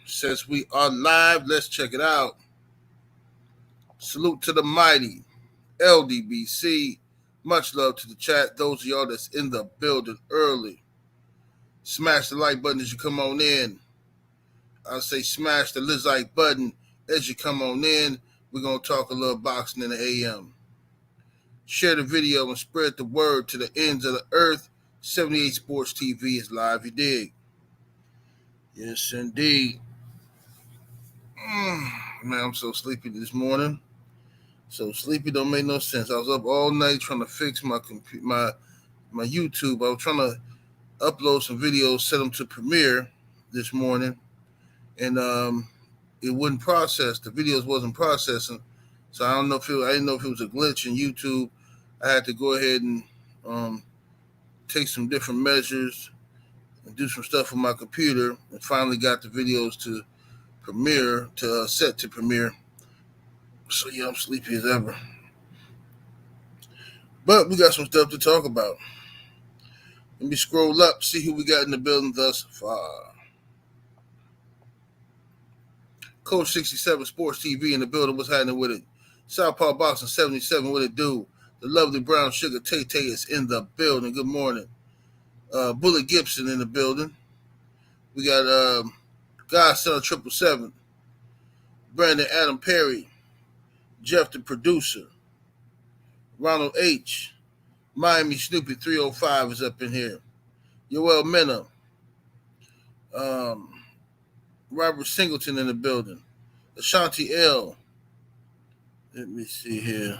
Since we are live, let's check it out. Salute to the mighty LDBC. Much love to the chat. Those of y'all that's in the building early, smash the like button as you come on in. I say smash the like button as you come on in. We're going to talk a little boxing in the AM. Share the video and spread the word to the ends of the earth. 78 Sports TV is live, you dig? Yes, indeed. Man, I'm so sleepy this morning. So sleepy don't make no sense. I was up all night trying to fix my YouTube. I was trying to upload some videos, set them to Premiere this morning, and it wouldn't process. The videos wasn't processing, so I didn't know if it was a glitch in YouTube. I had to go ahead and take some different measures and do some stuff with my computer, and finally got the videos to Premiere set to Premiere. So yeah, I'm sleepy as ever. But we got some stuff to talk about. Let me scroll up, see who we got in the building thus far. Coach 67 Sports TV in the building. What's happening with it? Southpaw Boxing 77, what it do? The lovely brown sugar Tay-Tay is in the building. Good morning. Bullet Gibson in the building. We got Godson 777. Brandon Adam Perry. Jeff the producer. Ronald H. Miami Snoopy 305 is up in here. Yoel Mena. Robert Singleton in the building. Ashanti L. Let me see here.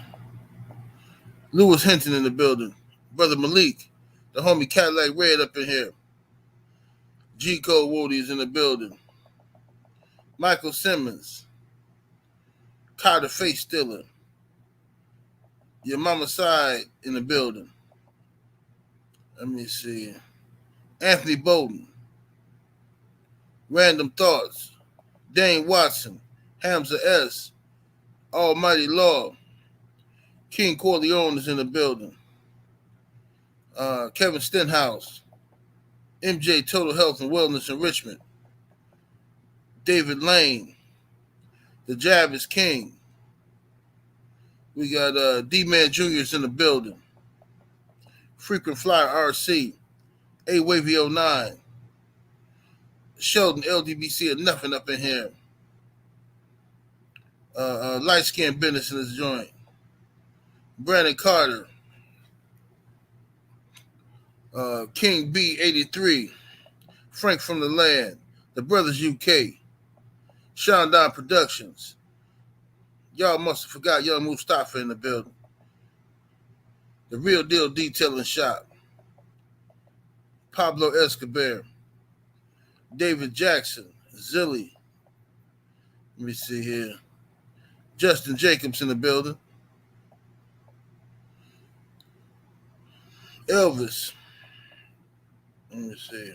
Lewis Hinton in the building. Brother Malik. The homie Cadillac Red up in here. G Code Woody is in the building. Michael Simmons. Carter Face Stiller. Your Mama Side in the building. Let me see. Anthony Bowden. Random Thoughts. Dane Watson. Hamza S. Almighty Law. King Corleone is in the building. Kevin Stenhouse. MJ Total Health and Wellness Enrichment. David Lane. The Jab is King. We got D-Man Jr. is in the building. Frequent Flyer RC. A-Wavy 09. Sheldon LDBC or nothing up in here. Light Skin Business in his joint. Brandon Carter. King B83. Frank from the Land. The Brothers UK. Sean Don Productions. Y'all must have forgot Young Mustafa in the building. The Real Deal Detailing Shop. Pablo Escobar. David Jackson. Zilly. Let me see here. Justin Jacobs in the building. Elvis. Let me see.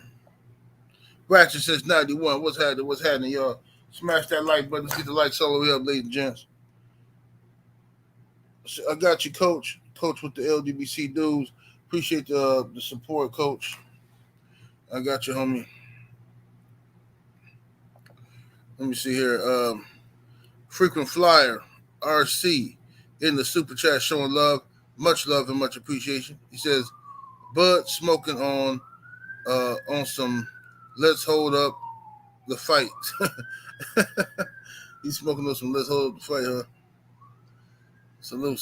Ratchet says 91. What's happening, y'all? Smash that like button. Let's get the likes all the way up, ladies and gents. I got you, Coach. Coach with the LDBC dudes. Appreciate the support, Coach. I got you, homie. Let me see here. Frequent Flyer, RC, in the super chat showing love. Much love and much appreciation. He says, Bud smoking on some let's hold up the fight. He's smoking on some let's hold up the fight, huh? Salute.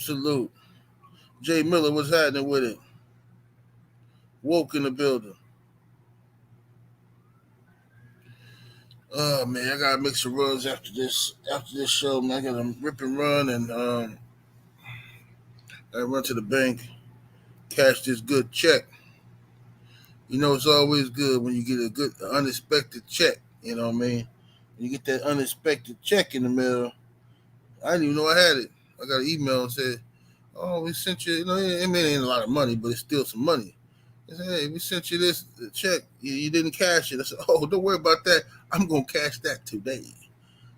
Salute. Jay Miller, what's happening with it? Woke in the building. Oh man, I gotta make some runs after this show, man. I gotta rip and run and I run to the bank, cash this good check. You know it's always good when you get a good unexpected check, you know what I mean? When you get that unexpected check in the mail, I didn't even know I had it. I got an email and said, oh, we sent you, it ain't a lot of money, but it's still some money. They said, hey, we sent you this check. You didn't cash it. I said, oh, don't worry about that. I'm going to cash that today.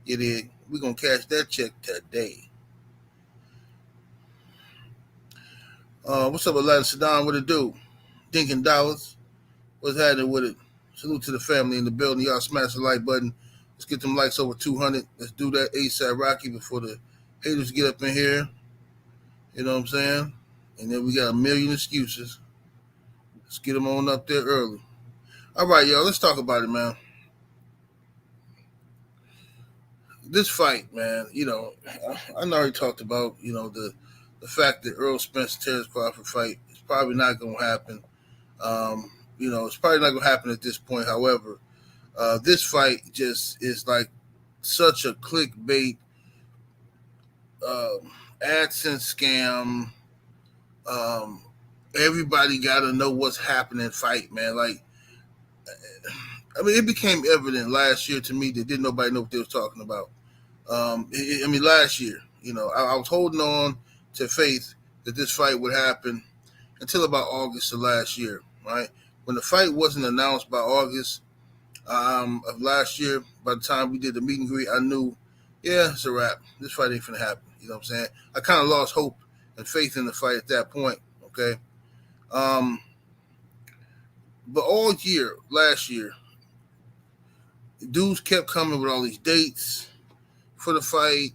You did. We're going to cash that check today. What's up, Aladdin Saddam? What it do? Dinkin' Dollars. What's happening with it? Salute to the family in the building. Y'all smash the like button. Let's get them likes over 200. Let's do that ASAP Rocky before the haters get up in here. You know what I'm saying? And then we got a million excuses. Let's get them on up there early. All right, y'all. Let's talk about it, man. This fight, man, I already talked about, the fact that Errol Spence Terence Crawford fight is probably not going to happen. It's probably not going to happen at this point. However, this fight just is like such a clickbait, AdSense scam. Everybody got to know what's happening fight, man. Like, I mean, it became evident last year to me that didn't nobody know what they was talking about. Last year, I was holding on to faith that this fight would happen until about August of last year, right? When the fight wasn't announced by August of last year, by the time we did the meet and greet, I knew, yeah, it's a wrap. This fight ain't finna happen. You know what I'm saying? I kind of lost hope and faith in the fight at that point, okay? But all year, last year, dudes kept coming with all these dates for the fight.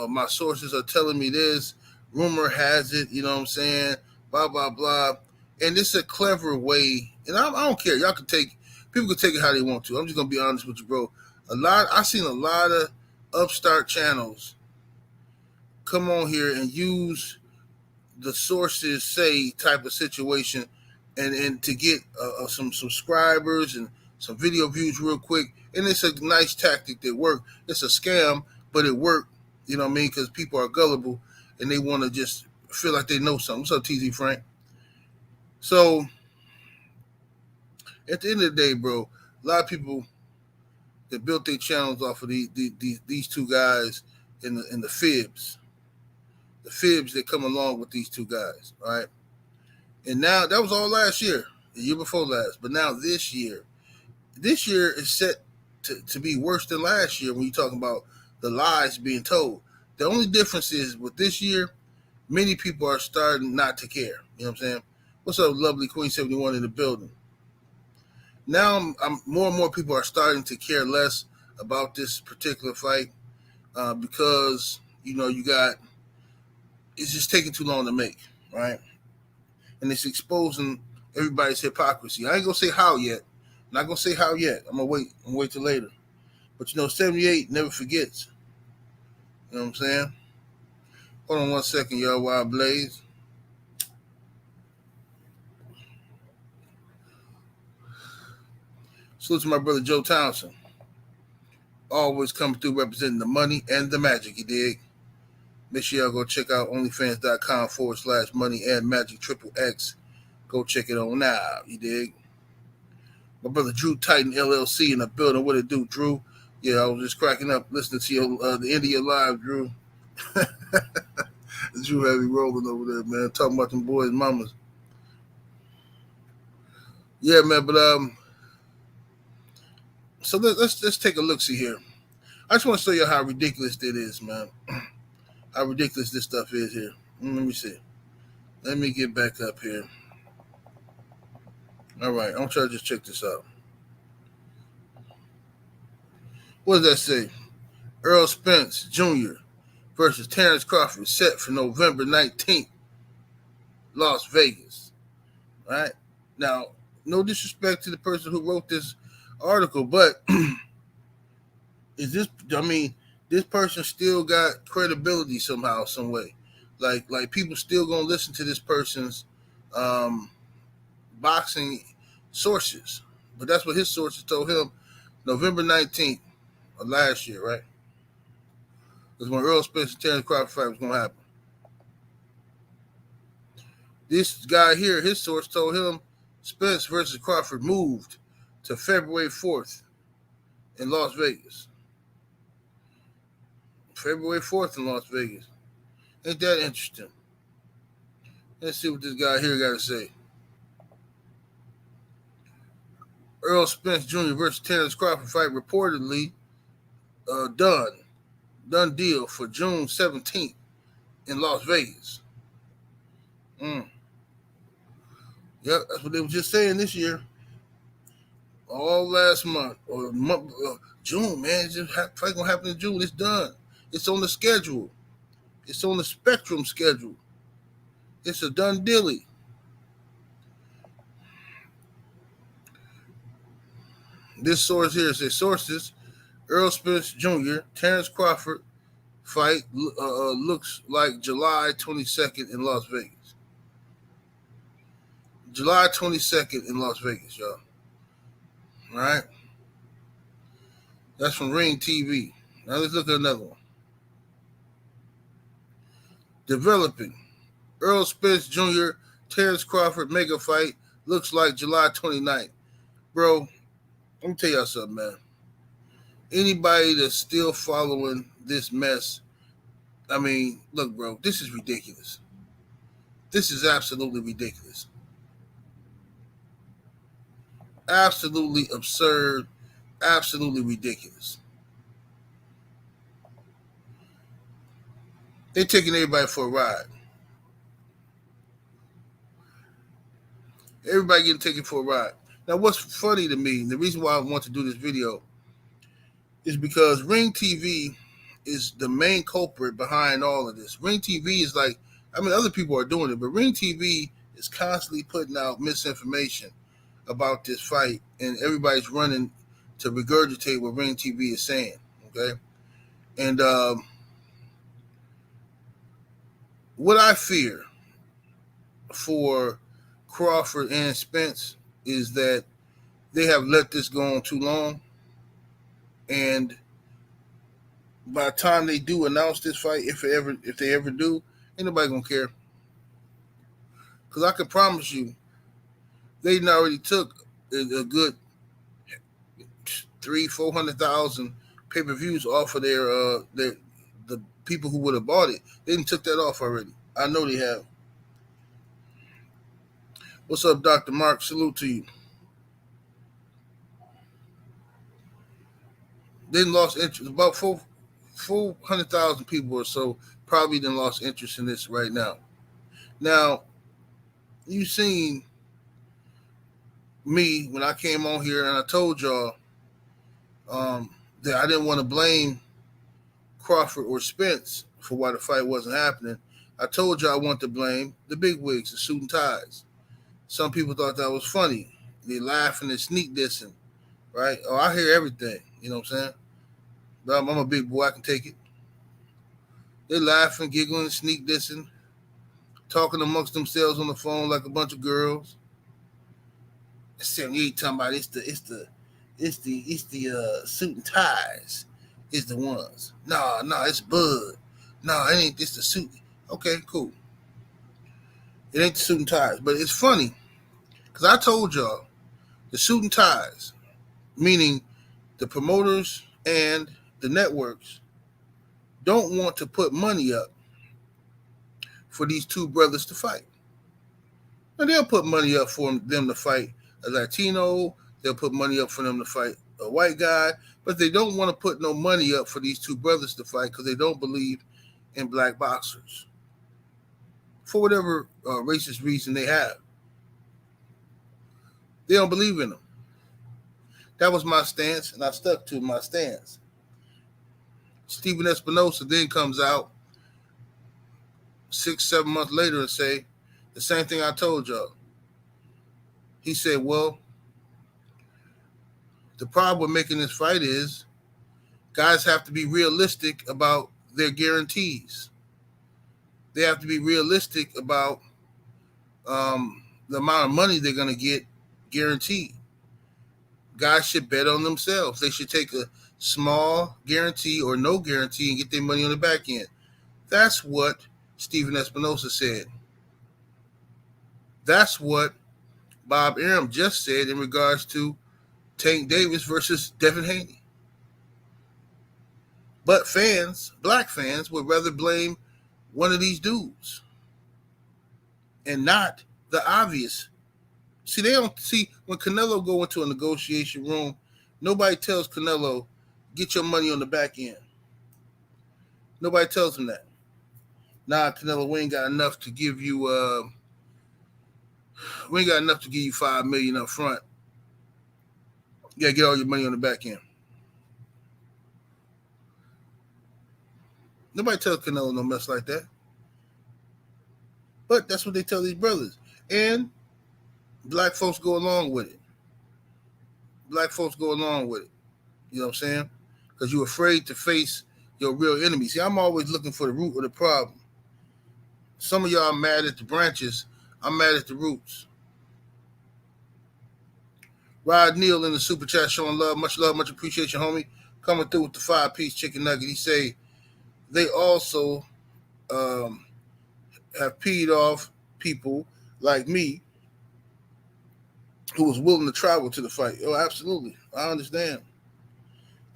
My sources are telling me this. Rumor has it, you know what I'm saying? Blah, blah, blah. And it's a clever way. And I don't care. People can take it how they want to. I'm just going to be honest with you, bro. I've seen a lot of upstart channels come on here and use the sources say type of situation and to get some subscribers and some video views real quick. And it's a nice tactic that worked. It's a scam, but it worked, you know what I mean? Because people are gullible and they want to just feel like they know something. What's up, TZ Frank? So, at the end of the day, bro, a lot of people that built their channels off of these two guys in the fibs. The fibs that come along with these two guys, right? And now, that was all last year, the year before last. But now this year is set to be worse than last year when you're talking about the lies being told. The only difference is with this year, many people are starting not to care. You know what I'm saying? What's up, lovely Queen 71 in the building? Now, more and more people are starting to care less about this particular fight because, it's just taking too long to make, right? And it's exposing everybody's hypocrisy. I ain't going to say how yet. I'm not going to say how yet. I'm going to wait till later. But, 78 never forgets. You know what I'm saying? Hold on 1 second, y'all, while I blaze. Salute to my brother Joe Townsend. Always coming through representing the money and the magic, you dig? Make sure y'all go check out onlyfans.com/money and magic XXX. Go check it on now, you dig? My brother Drew Titan LLC in the building. What it do, Drew? Yeah, I was just cracking up listening to your the end of your live, Drew. Drew had me rolling over there, man. Talking about them boys' mamas. Yeah, man, but so let's take a look-see here. I just want to show you how ridiculous it is, man. How ridiculous this stuff is here. Let me see. Let me get back up here. All right, I'm trying to just check this out. What does that say? Errol Spence Jr. versus Terence Crawford set for November 19th, Las Vegas. All right? Now, no disrespect to the person who wrote this article, but this person still got credibility somehow, some way. Like people still gonna listen to this person's boxing sources. But that's what his sources told him November 19th of last year, right? That's when Errol Spence and Terence Crawford fight was gonna happen. This guy here, his source told him Spence versus Crawford moved to February 4th in Las Vegas. February 4th in Las Vegas. Ain't that interesting? Let's see what this guy here got to say. Errol Spence Jr. versus Terence Crawford fight reportedly done deal for June 17th in Las Vegas. Yep, that's what they were just saying this year. all last month or month, June, man. Fight gonna happen in June. It's done. It's on the schedule. It's on the Spectrum schedule. It's a done dilly. This source here says sources: Errol Spence Jr., Terence Crawford fight looks like July 22nd in Las Vegas. July 22nd in Las Vegas, y'all. All right. That's from Ring TV. Now let's look at another one. Developing. Errol Spence Jr., Terence Crawford mega fight looks like July 29th. Bro, let me tell y'all something, man. Anybody that's still following this mess, I mean, look, bro, this is ridiculous. This is absolutely ridiculous. Absolutely absurd. Absolutely ridiculous. They're taking everybody for a ride. Everybody getting taken for a ride. Now, what's funny to me, the reason why I want to do this video is because Ring TV is the main culprit behind all of this. Ring TV is like, I mean, other people are doing it, but Ring TV is constantly putting out misinformation about this fight, and everybody's running to regurgitate what Ring TV is saying, okay? And what I fear for Crawford and Spence is that they have let this go on too long, and by the time they do announce this fight, if they ever do, ain't nobody gonna care. Because I can promise you, they already took a good 300,000-400,000 pay-per-views off of the people who would have bought it. They didn't took that off already. I know they have. What's up, Dr. Mark? Salute to you. They lost interest. About 400,000 people or so probably done lost interest in this right now. Now, you seen me when I came on here and I told y'all that I didn't want to blame Crawford or Spence for why the fight wasn't happening. I told you I want to blame the big wigs, the suit and ties. Some people thought that was funny. They laughing and sneak dissing, right? Oh, I hear everything, you know what I'm saying? But I'm a big boy, I can take it. They laughing, giggling, sneak dissing, talking amongst themselves on the phone like a bunch of girls. You ain't talking about it's the suit and ties is the ones. No, it's Bud. No, it ain't this the suit. Okay, cool. It ain't the suit and ties. But it's funny, because I told y'all the suit and ties, meaning the promoters and the networks, don't want to put money up for these two brothers to fight. Now, they'll put money up for them to fight a Latino. They'll put money up for them to fight a white guy. But they don't want to put no money up for these two brothers to fight because they don't believe in black boxers. For whatever racist reason they have. They don't believe in them. That was my stance, and I stuck to my stance. Stephen Espinosa then comes out 6-7 months later and say the same thing I told y'all. He said, well, the problem with making this fight is guys have to be realistic about their guarantees. They have to be realistic about the amount of money they're going to get guaranteed. Guys should bet on themselves. They should take a small guarantee or no guarantee and get their money on the back end. That's what Stephen Espinosa said. That's what Bob Arum just said in regards to Tank Davis versus Devin Haney. But fans, black fans, would rather blame one of these dudes and not the obvious. See, they don't see when Canelo go into a negotiation room, nobody tells Canelo, get your money on the back end. Nobody tells him that. Nah, Canelo, we ain't got enough to give you $5 million up front. You gotta get all your money on the back end. Nobody tells Canelo no mess like that. But that's what they tell these brothers. And black folks go along with it. Black folks go along with it. You know what I'm saying? Because you're afraid to face your real enemy. See, I'm always looking for the root of the problem. Some of y'all are mad at the branches. I'm mad at the roots. Rod Neal in the super chat showing love, much appreciation, homie. Coming through with the 5-piece chicken nugget. He say they also have peed off people like me who was willing to travel to the fight. Oh, absolutely. I understand.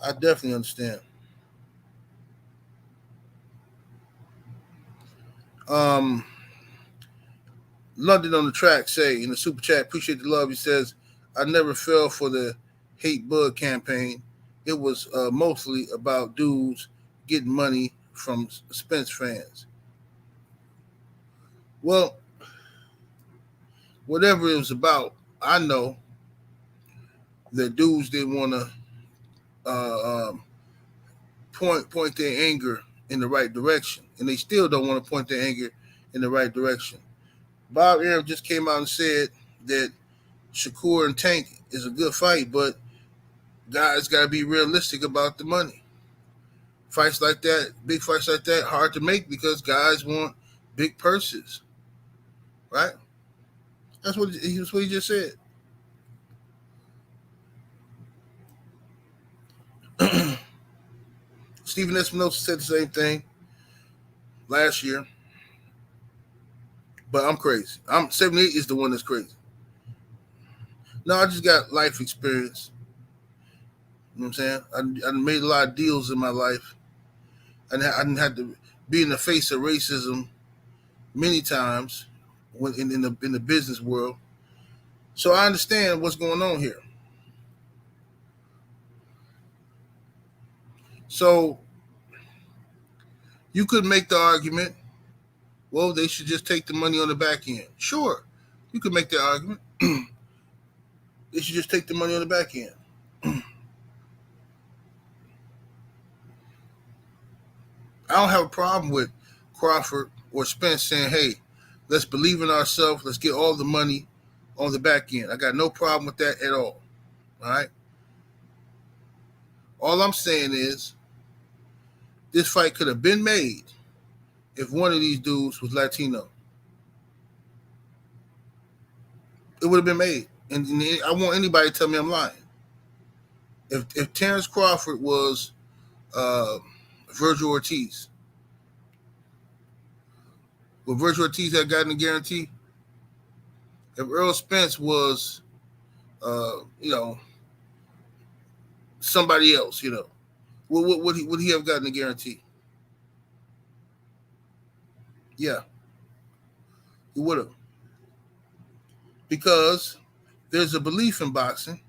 I definitely understand. London on the track say in the super chat, appreciate the love. He says, I never fell for the hate bug campaign. It was mostly about dudes getting money from Spence fans. Well, whatever it was about, I know that dudes didn't want to point their anger in the right direction, and they still don't want to point their anger in the right direction. Bob Arum just came out and said that Shakur and Tank is a good fight, but guys got to be realistic about the money. Fights like that, big fights like that, hard to make because guys want big purses, right? That's what he just said. Stephen Espinosa said the same thing last year, but I'm crazy. 78 is the one that's crazy. No, I just got life experience. You know what I'm saying? I made a lot of deals in my life. I didn't have to be in the face of racism many times when in the business world. So I understand what's going on here. So you could make the argument, well, they should just take the money on the back end. Sure, you could make that argument. They should just take the money on the back end. I don't have a problem with Crawford or Spence saying, hey, let's believe in ourselves. Let's get all the money on the back end. I got no problem with that at all. All right? All I'm saying is this fight could have been made if one of these dudes was Latino. It would have been made. And I want anybody to tell me I'm lying. If Terence Crawford was Virgil Ortiz, would Virgil Ortiz have gotten a guarantee? If Errol Spence was, somebody else, would he have gotten a guarantee? Yeah, he would have. Because there's a belief in boxing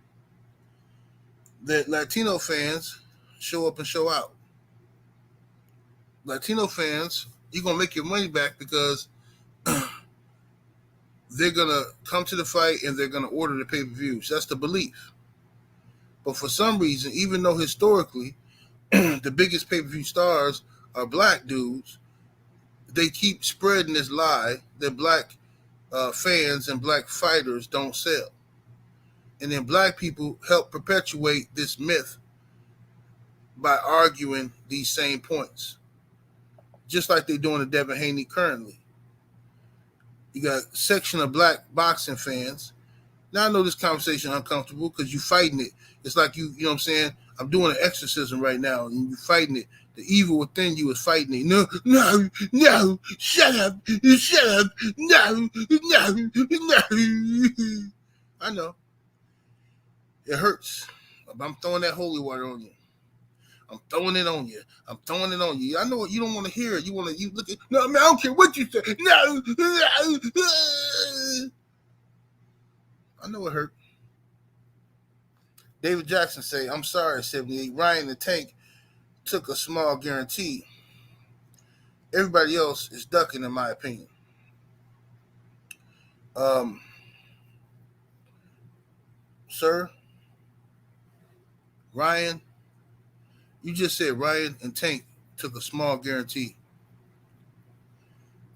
that Latino fans show up and show out. Latino fans, you're going to make your money back because they're going to come to the fight and they're going to order the pay-per-views. That's the belief. But for some reason, even though historically the biggest pay-per-view stars are black dudes, they keep spreading this lie that black fans and black fighters don't sell. And then black people help perpetuate this myth by arguing these same points. Just like they're doing to Devin Haney currently. You got a section of black boxing fans. Now I know this conversation is uncomfortable because you're fighting it. It's like you know what I'm saying? I'm doing an exorcism right now and you're fighting it. The evil within you is fighting it. No, shut up, no. I know. It hurts. I'm throwing that holy water on you. I'm throwing it on you. I know you don't want to hear it. You look at, no, man, I don't care what you say. No. I know it hurt. David Jackson say, I'm sorry, 78. Ryan the Tank took a small guarantee. Everybody else is ducking, in my opinion. Sir, Ryan, you just said Ryan and Tank took a small guarantee.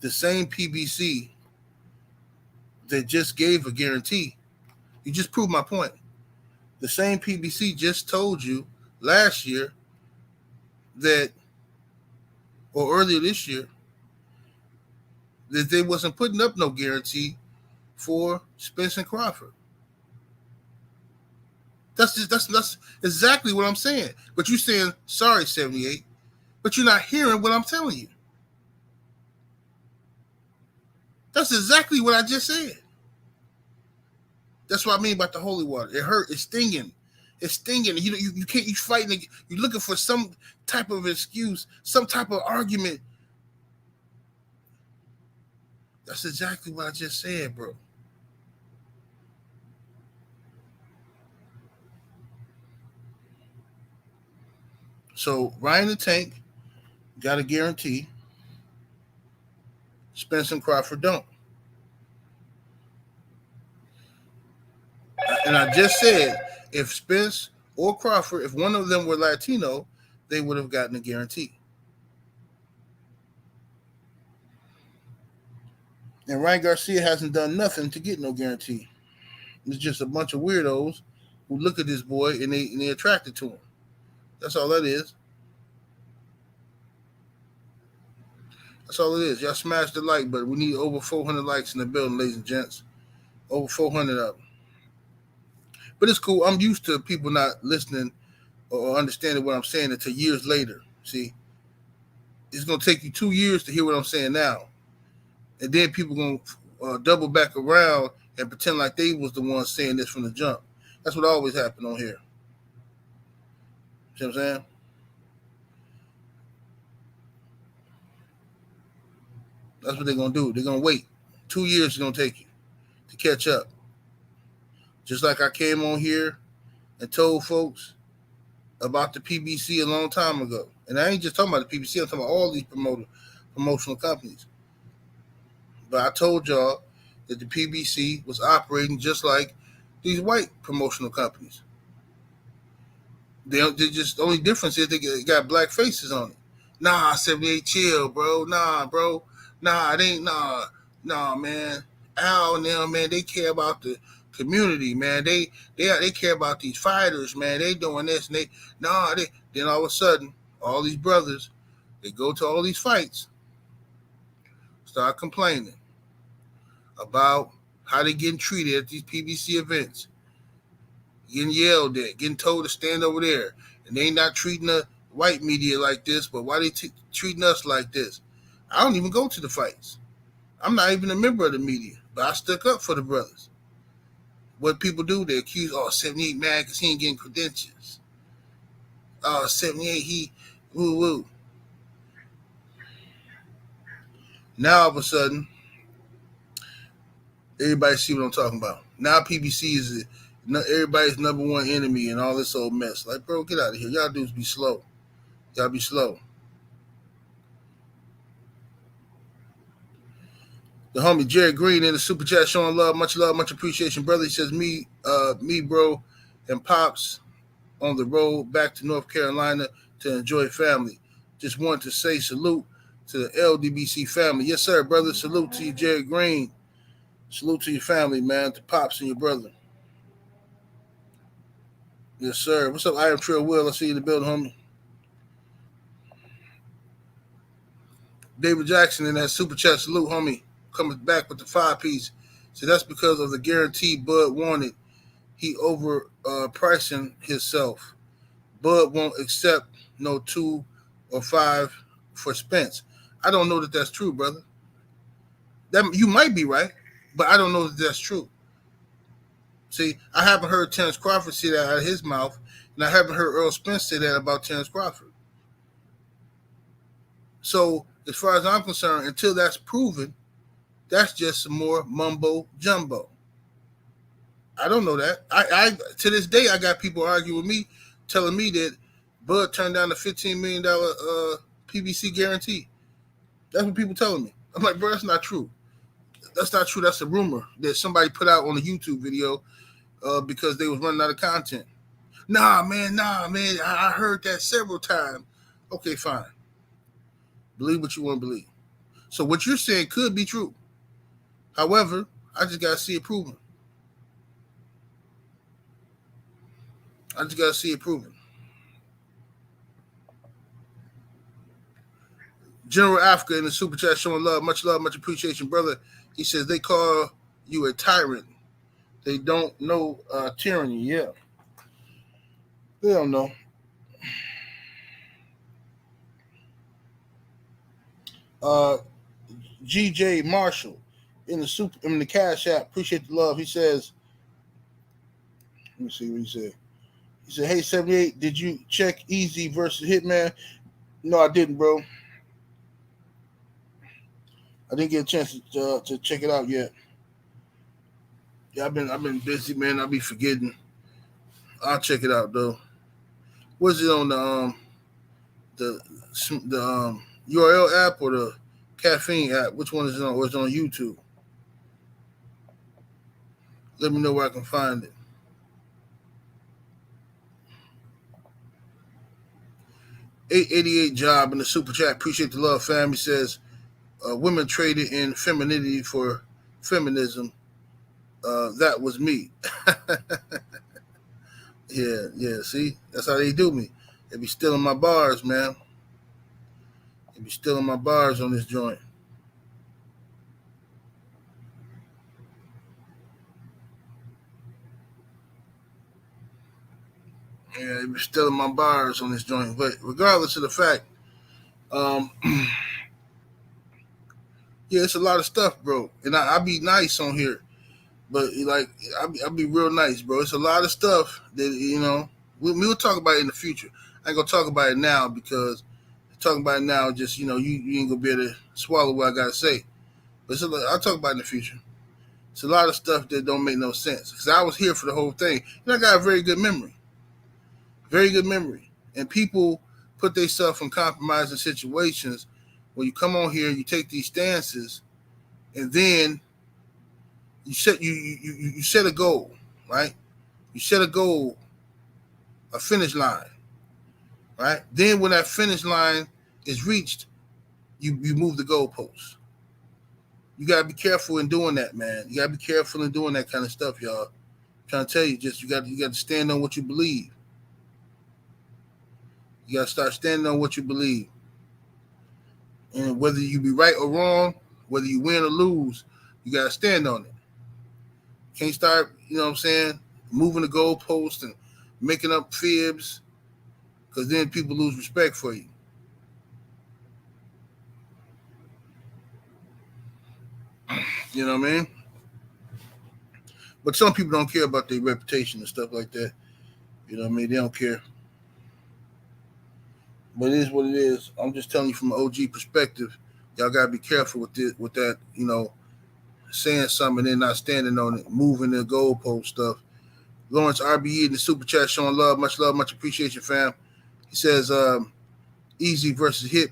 The same PBC that just gave a guarantee, you just proved my point. The same PBC just told you last year that, or earlier this year, that they wasn't putting up no guarantee for Spence and Crawford. That's exactly what I'm saying. But you saying sorry, 78, but you're not hearing what I'm telling you. That's exactly what I just said. That's what I mean about the holy water. It hurt. It's stinging. It's stinging. You can't. You fighting. You're looking for some type of excuse, some type of argument. That's exactly what I just said, bro. So Ryan and Tank got a guarantee. Spence and Crawford don't. And I just said, if Spence or Crawford, if one of them were Latino, they would have gotten a guarantee. And Ryan Garcia hasn't done nothing to get no guarantee. It's just a bunch of weirdos who look at this boy and they attracted to him. That's all that is. That's all it is. Y'all smash the like button. We need over 400 likes in the building, ladies and gents. Over 400 of them. But it's cool. I'm used to people not listening or understanding what I'm saying until years later. See, it's going to take you 2 years to hear what I'm saying now. And then people going to double back around and pretend like they was the ones saying this from the jump. That's what always happened on here. See what I'm saying? That's what they're going to do. They're going to wait. 2 years is going to take you to catch up. Just like I came on here and told folks about the PBC a long time ago. And I ain't just talking about the PBC. I'm talking about all these promotional companies. But I told y'all that the PBC was operating just like these white promotional companies. They just, the only difference is they got black faces on it. Nah, 78, chill, bro. Nah, bro. Nah, it ain't, nah, man. Al and them, man, they care about the community, man. They care about these fighters, man. They doing this and then all of a sudden, all these brothers, they go to all these fights, start complaining about how they getting treated at these PBC events, getting yelled at, getting told to stand over there, and they not treating the white media like this, but why they treating us like this? I don't even go to the fights. I'm not even a member of the media, but I stuck up for the brothers. What people do, they accuse, 78 mad because he ain't getting credentials. 78, he woo. Now all of a sudden, everybody see what I'm talking about. Now PBC is everybody's number one enemy and all this old mess. Like, bro, get out of here. Y'all dudes be slow. Y'all be slow. The homie Jerry Green in the super chat showing love, much appreciation, brother. He says me, bro, and Pops on the road back to North Carolina to enjoy family. Just wanted to say salute to the LDBC family. Yes, sir, brother. Salute to you, Jerry Green. Salute to your family, man, to Pops and your brother. Yes, sir. What's up, I am Trail Will? I see you in the building, homie. David Jackson in that super chat. Salute, homie. Coming back with the 5-piece. So that's because of the guarantee Bud wanted. He overpricing himself. Bud won't accept no 2 or 5 for Spence. I don't know that that's true, brother. That you might be right, but I don't know that that's true. See, I haven't heard Terence Crawford say that out of his mouth, and I haven't heard Errol Spence say that about Terence Crawford. So, as far as I'm concerned, until that's proven, that's just some more mumbo jumbo. I don't know that. I to this day, I got people arguing with me, telling me that Bud turned down the $15 million PBC guarantee. That's what people telling me. I'm like, bro, that's not true. That's not true. That's a rumor that somebody put out on a YouTube video because they was running out of content. Nah, man. I heard that several times. Okay, fine. Believe what you want to believe. So what you're saying could be true. However, I just gotta see it proven. I just gotta see it proven. General Africa in the super chat showing love, much appreciation, brother. He says they call you a tyrant. They don't know tyranny. Yeah, they don't know. GJ Marshall in the Cash App. Appreciate the love. He says, let me see what he said. He said, "Hey 78, did you check Easy versus Hitman?" No, I didn't, bro. I didn't get a chance to check it out yet. Yeah, I've been busy, man. I'll be forgetting. I'll check it out though. Was it on the URL app or the caffeine app? Which one is it on? Or is it on YouTube? Let me know where I can find it. 888 job in the super chat. Appreciate the love, fam. He says, women traded in femininity for feminism. That was me. Yeah. See, that's how they do me. They be stealing my bars, man. They be stealing my bars on this joint. Yeah, they be stealing my bars on this joint. But regardless of the fact, yeah, it's a lot of stuff, bro. And I be nice on here, but like I be real nice, bro. It's a lot of stuff that we'll talk about it in the future. I ain't gonna talk about it now because talking about it now just you ain't gonna be able to swallow what I gotta say. But I'll talk about it in the future. It's a lot of stuff that don't make no sense because I was here for the whole thing. And I got a very good memory, and people put themselves in compromising situations. When you come on here, you take these stances, and then you set a goal, right? You set a goal, a finish line, right? Then when that finish line is reached, you move the goalposts. You gotta be careful in doing that, man. You gotta be careful in doing that kind of stuff, y'all. I'm trying to tell you, just you got to stand on what you believe. You gotta start standing on what you believe, and whether you be right or wrong, whether you win or lose, you gotta stand on it. Can't start, moving the goalpost and making up fibs, because then people lose respect for you. You know what I mean? But some people don't care about their reputation and stuff like that. You know what I mean? They don't care. But it is what it is. I'm just telling you from an OG perspective, y'all gotta be careful with that, saying something and then not standing on it, moving the goalpost stuff. Lawrence RBE in the super chat showing love, much appreciation, fam. He says, Easy versus Hit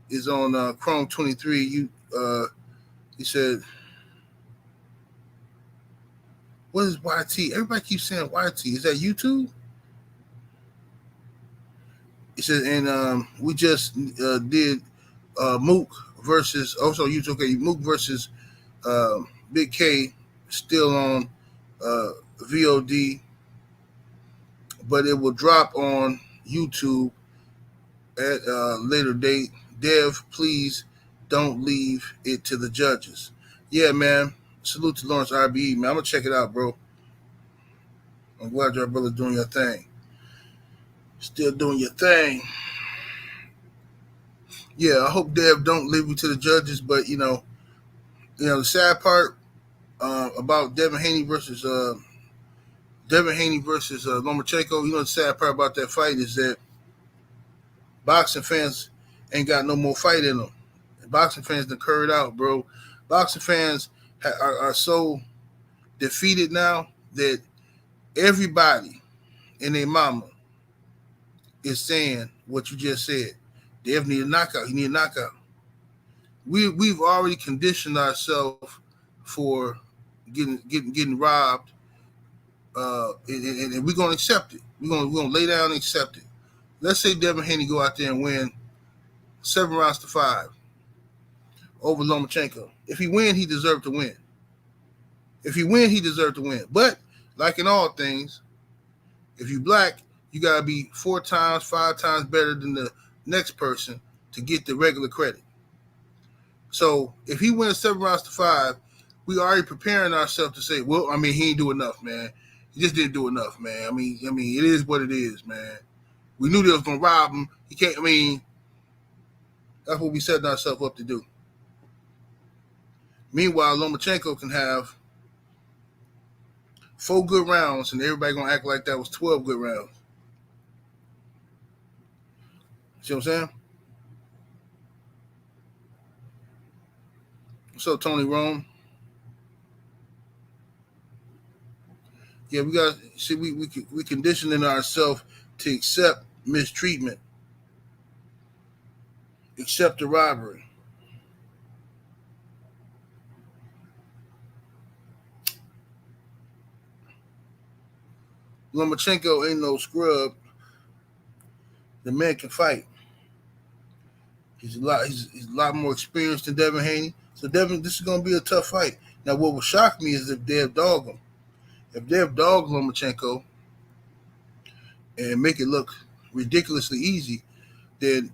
is on Chrome 23. He said, what is YT? Everybody keeps saying YT. Is that YouTube? He said, and we just did Mook versus, also YouTube, okay, Mook versus Big K, still on VOD, but it will drop on YouTube at a later date. Dev, please don't leave it to the judges. Yeah, man. Salute to Lawrence RBE, man. I'm gonna check it out, bro. I'm glad your brother doing your thing. Still doing your thing. Yeah, I hope Dev don't leave it to the judges, but the sad part about Devin Haney versus Lomachenko. The sad part about that fight is that boxing fans ain't got no more fight in them. Boxing fans done curried out, bro. Boxing fans are so defeated now that everybody and their mama is saying what you just said. Dev need a knockout. He need a knockout. We've already conditioned ourselves for getting robbed and we're gonna accept it. We're gonna lay down and accept it. Let's say Devin Haney go out there and win 7 rounds to 5 over Lomachenko. If he win, he deserved to win. If he win, he deserved to win. But like in all things, if you black, you gotta be 4 times, 5 times better than the next person to get the regular credit. So if he wins 7 rounds to 5, we already preparing ourselves to say, well, I mean, he ain't do enough, man. He just didn't do enough, man. I mean, it is what it is, man. We knew they was gonna rob him. He can't. I mean, that's what we setting ourselves up to do. Meanwhile, Lomachenko can have 4 good rounds, and everybody gonna act like that was 12 good rounds. See what I'm saying? What's up, Tony Rome? Yeah, we got see we conditioning ourselves to accept mistreatment, accept the robbery. Lomachenko ain't no scrub. The man can fight. He's a lot more experienced than Devin Haney. So Devin, this is gonna be a tough fight. Now, what would shock me is if they have dogged him. If they have dogged Lomachenko and make it look ridiculously easy, then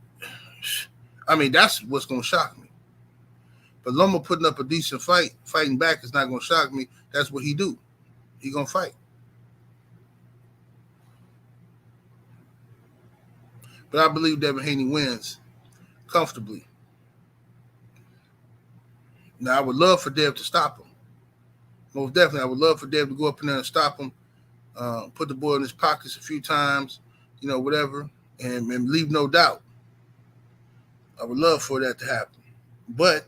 I mean that's what's gonna shock me. But Loma putting up a decent fight, fighting back is not gonna shock me. That's what he do. He gonna fight. But I believe Devin Haney wins comfortably. Now, I would love for Dev to stop him. Most definitely, I would love for Dev to go up in there and stop him, put the ball in his pockets a few times, whatever, and leave no doubt. I would love for that to happen. But,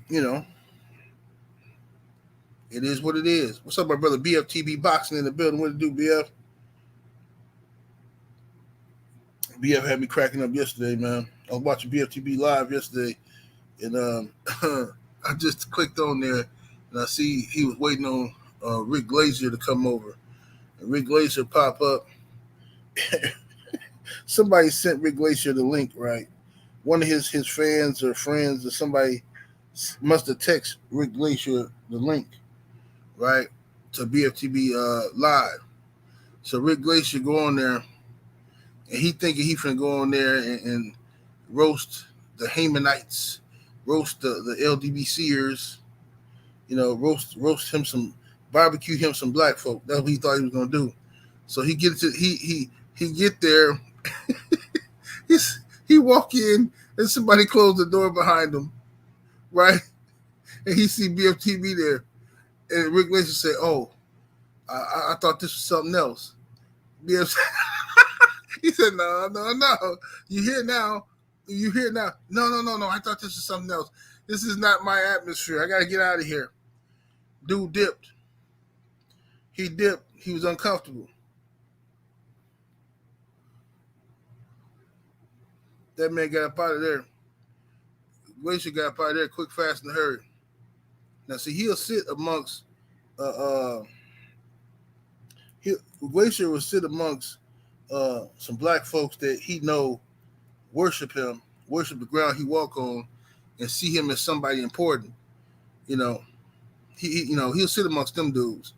it is what it is. What's up, my brother BFTB Boxing in the building? What to do, BF? BF had me cracking up yesterday, man. I was watching BFTB live yesterday, and I just clicked on there, and I see he was waiting on Rick Glazier to come over. And Rick Glazier pop up. Somebody sent Rick Glazier the link, right? One of his fans or friends or somebody must have texted Rick Glazier the link, right, to BFTB live. So Rick Glazier go on there, and he thinking he finna go on there and roast the Hamanites, roast the LDBCers, roast him some, barbecue him some black folk. That's what he thought he was gonna do. So he gets to he get there, he walk in and somebody closed the door behind him, right? And he see BFTB there, and Rick Glazier say, "Oh, I thought this was something else." BFTB. He said, no. You here now. No. I thought this was something else. This is not my atmosphere. I got to get out of here. Dude dipped. He dipped. He was uncomfortable. That man got up out of there. Glacier got up out of there quick, fast, and hurry. Now, see, he'll sit amongst Glacier will sit amongst some black folks that he know worship him, worship the ground he walk on, and see him as somebody important. He'll sit amongst them dudes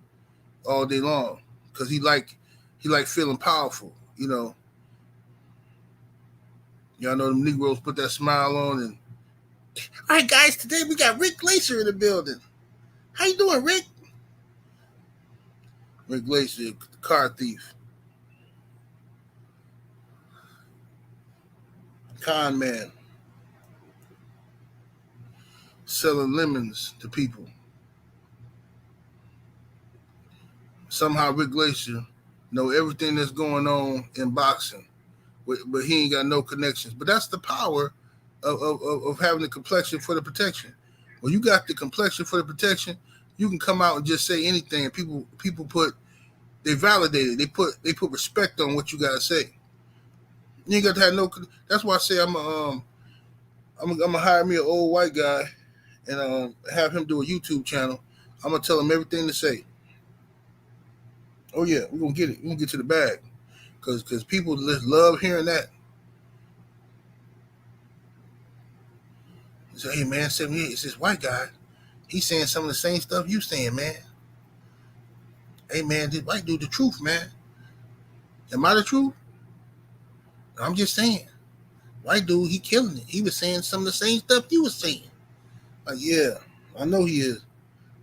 all day long because he like feeling powerful. Y'all know them Negroes put that smile on. And all right, guys, today we got Rick Glazier in the building. How you doing, Rick? Rick Glazier, the car thief. Con man, selling lemons to people. Somehow Rick Glazier know everything that's going on in boxing, but he ain't got no connections. But that's the power of having the complexion for the protection. When you got the complexion for the protection, you can come out and just say anything, and people they validate it. They put respect on what you gotta say. You ain't got to have no. That's why I say I'm gonna hire me an old white guy and have him do a YouTube channel. I'm gonna tell them everything to say. Oh yeah, we're gonna get it. We're gonna get to the bag, cause people just love hearing that. Say, hey man, 78. It's this white guy. He's saying some of the same stuff you saying, man. Hey man, this white dude, the truth, man. Am I the truth? I'm just saying. White dude, he killing it. He was saying some of the same stuff you was saying. Like, yeah, I know he is.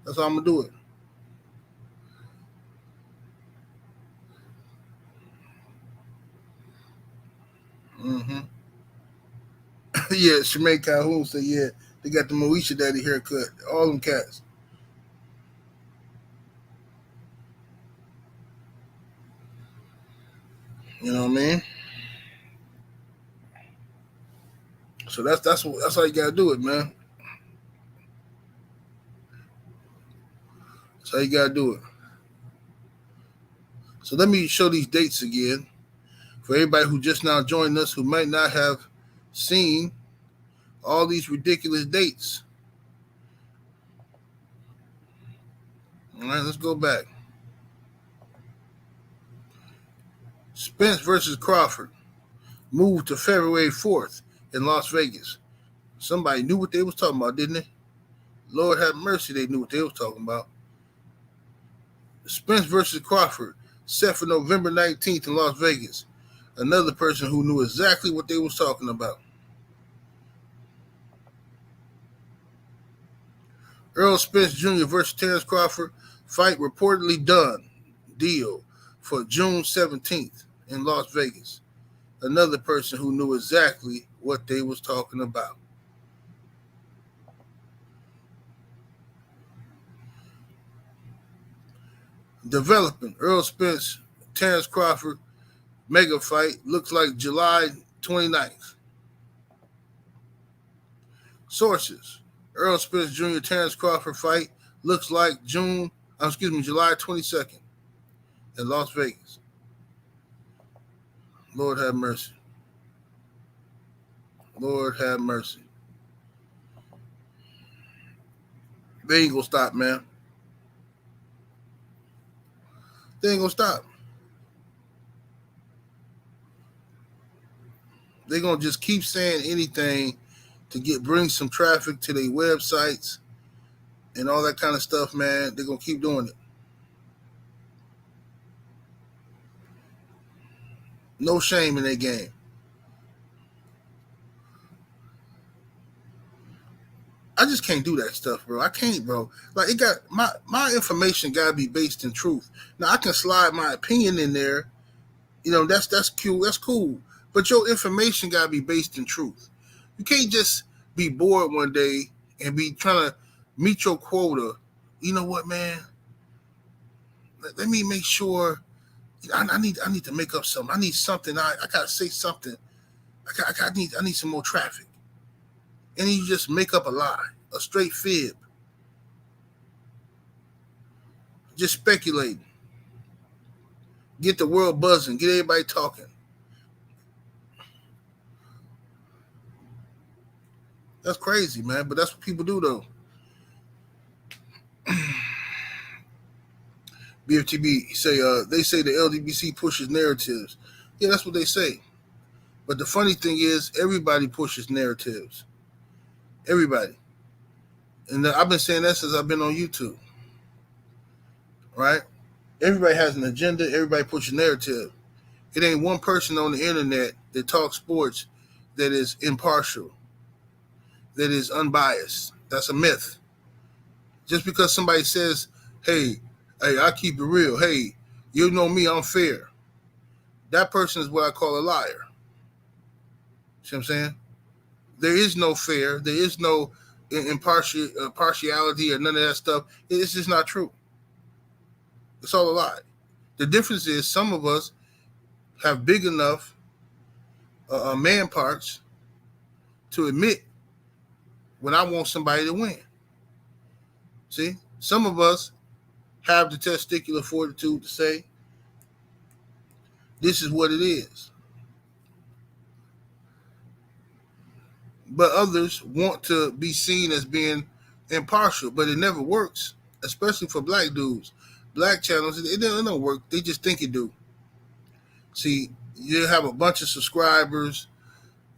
That's how I'm gonna do it. Mm-hmm. Yeah, Shemaine Calhoun said, yeah, they got the Moesha Daddy haircut. All them cats. You know what I mean? So that's how you gotta do it, man. That's how you gotta do it. So let me show these dates again for everybody who just now joined us who might not have seen all these ridiculous dates. All right, let's go back. Spence versus Crawford moved to February 4th in Las Vegas. Somebody knew what they was talking about, didn't they? Lord have mercy, they knew what they was talking about. Spence versus Crawford set for November 19th in Las Vegas. Another person who knew exactly what they was talking about. Errol Spence Jr. versus Terence Crawford fight reportedly done. Deal for June 17th in Las Vegas. Another person who knew exactly what they was talking about. Developing Errol Spence, Terence Crawford mega fight looks like July 29th. Sources: Errol Spence Jr. Terence Crawford fight looks like July 22nd in Las Vegas. Lord have mercy. Lord have mercy. They ain't gonna stop, man. They ain't gonna stop. They're gonna just keep saying anything to bring some traffic to their websites and all that kind of stuff, man. They're gonna keep doing it. No shame in their game. I just can't do that stuff, bro. I can't, bro. Like it got my information gotta be based in truth. Now I can slide my opinion in there. You know, that's cool. That's cool. But your information gotta be based in truth. You can't just be bored one day and be trying to meet your quota. You know what, man? Let me make sure. I need to make up something. I need something. I gotta say something. I need some more traffic. And you just make up a lie, a straight fib. Just speculating. Get the world buzzing. Get everybody talking. That's crazy, man. But that's what people do, though. BFTB say they say the LDBC pushes narratives. Yeah, that's what they say. But the funny thing is, everybody pushes narratives. Everybody. And I've been saying that since I've been on YouTube. Right? Everybody has an agenda. Everybody pushes narrative. It ain't one person on the internet that talks sports that is impartial, that is unbiased. That's a myth. Just because somebody says, hey, I keep it real. Hey, you know me, I'm fair. That person is what I call a liar. See what I'm saying? There is no fair. There is no partiality or none of that stuff. It's just not true. It's all a lie. The difference is some of us have big enough man parts to admit when I want somebody to win. See? Some of us have the testicular fortitude to say, this is what it is. But others want to be seen as being impartial, but it never works. especially for black dudes. Black channels, it don't work. They just think it do. See, you have a bunch of subscribers,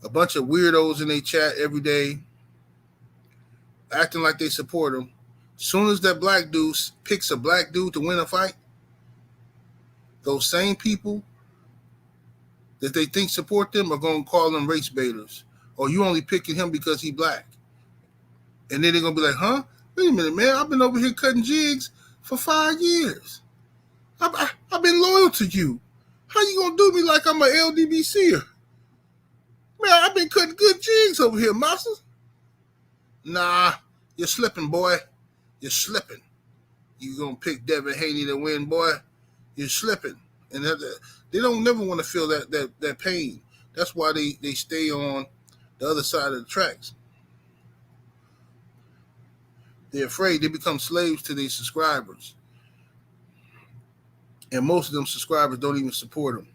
a bunch of weirdos in their chat every day, acting like they support them. Soon as that black dude picks a black dude to win a fight, those same people that they think support them are going to call them race baiters. Or you only picking him because he black. And then they're going to be like, huh? Wait a minute, man. I've been over here cutting jigs for 5 years. I've been loyal to you. How you going to do me like I'm an LDBCer? Man, I've been cutting good jigs over here, masters. Nah, you're slipping, boy. You're slipping. You going to pick Devin Haney to win, boy? You're slipping. And they don't never want to feel that pain. That's why they stay on the other side of the tracks. They're afraid. They become slaves to these subscribers. And most of them subscribers don't even support them.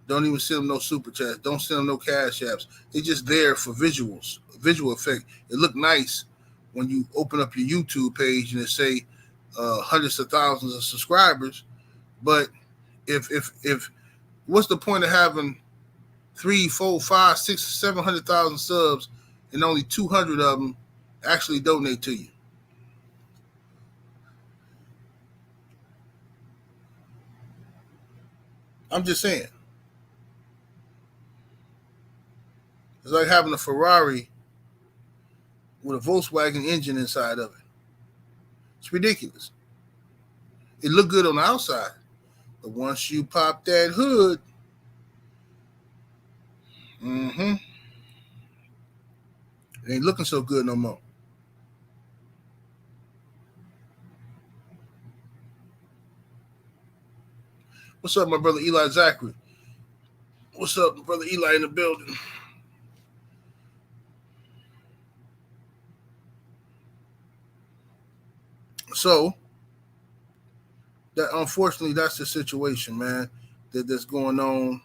Don't even send them no super chats. Don't send them no cash apps. They're just there for visuals, visual effect. It look nice when you open up your YouTube page and it say hundreds of thousands of subscribers. But if what's the point of having 3, 4, 5, 6, 700,000 subs and only 200 of them actually donate to you? I'm just saying. It's like having a Ferrari with a Volkswagen engine inside of it. It's ridiculous. It look good on the outside, but once you pop that hood, it ain't looking so good no more. What's up, my brother Eli Zachary? What's up, my brother Eli in the building? So, that unfortunately, that's the situation, man, that's going on.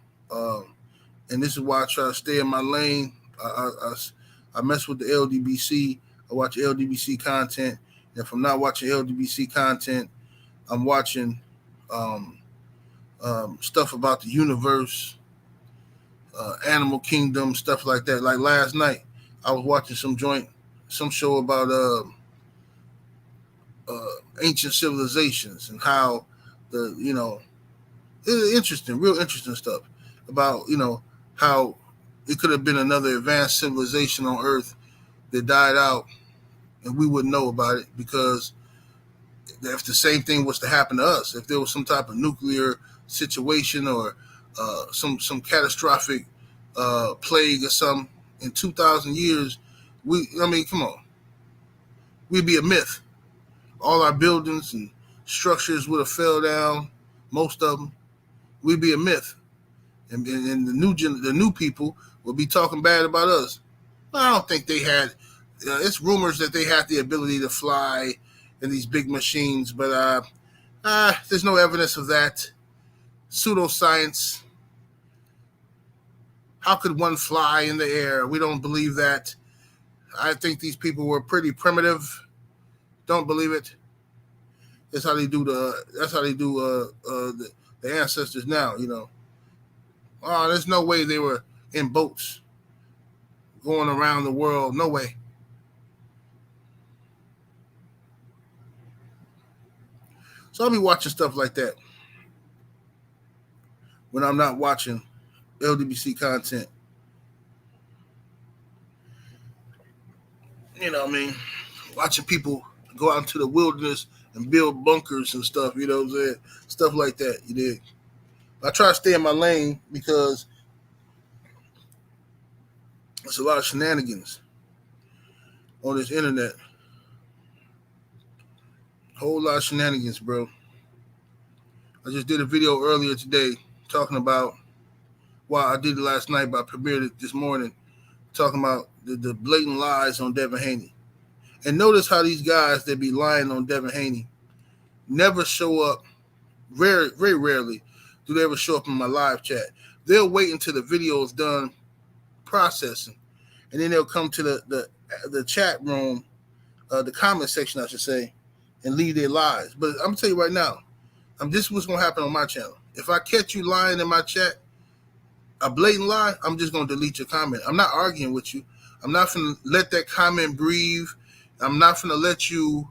And this is why I try to stay in my lane. I mess with the LDBC. I watch LDBC content. And if I'm not watching LDBC content, I'm watching stuff about the universe, animal kingdom, stuff like that. Like last night, I was watching some show about ancient civilizations and how interesting, real interesting stuff about, how it could have been another advanced civilization on Earth that died out and we wouldn't know about it, because if the same thing was to happen to us, if there was some type of nuclear situation or some catastrophic plague or something in 2,000 years, come on, we'd be a myth. All our buildings and structures would have fell down, most of them. We'd be a myth. And the new people will be talking bad about us. I don't think they had. It's rumors that they had the ability to fly in these big machines, but there's no evidence of that. Pseudoscience. How could one fly in the air? We don't believe that. I think these people were pretty primitive. Don't believe it. That's how they do the ancestors now. Oh, there's no way they were in boats going around the world. No way. So I'll be watching stuff like that when I'm not watching LDBC content. Watching people go out into the wilderness and build bunkers and stuff, what I'm saying? Stuff like that, you dig? I try to stay in my lane because there's a lot of shenanigans on this internet. Whole lot of shenanigans, bro. I just did a video earlier today talking about, I did it last night, but I premiered it this morning, talking about the blatant lies on Devin Haney. And notice how these guys that be lying on Devin Haney never show up. Very, very rarely do they ever show up in my live chat. They'll wait until the video is done processing, and then they'll come to the chat room, the comment section, I should say, and leave their lies. But I'm gonna tell you right now, this is what's gonna happen on my channel. If I catch you lying in my chat, a blatant lie, I'm just gonna delete your comment. I'm not arguing with you. I'm not gonna let that comment breathe. I'm not gonna let you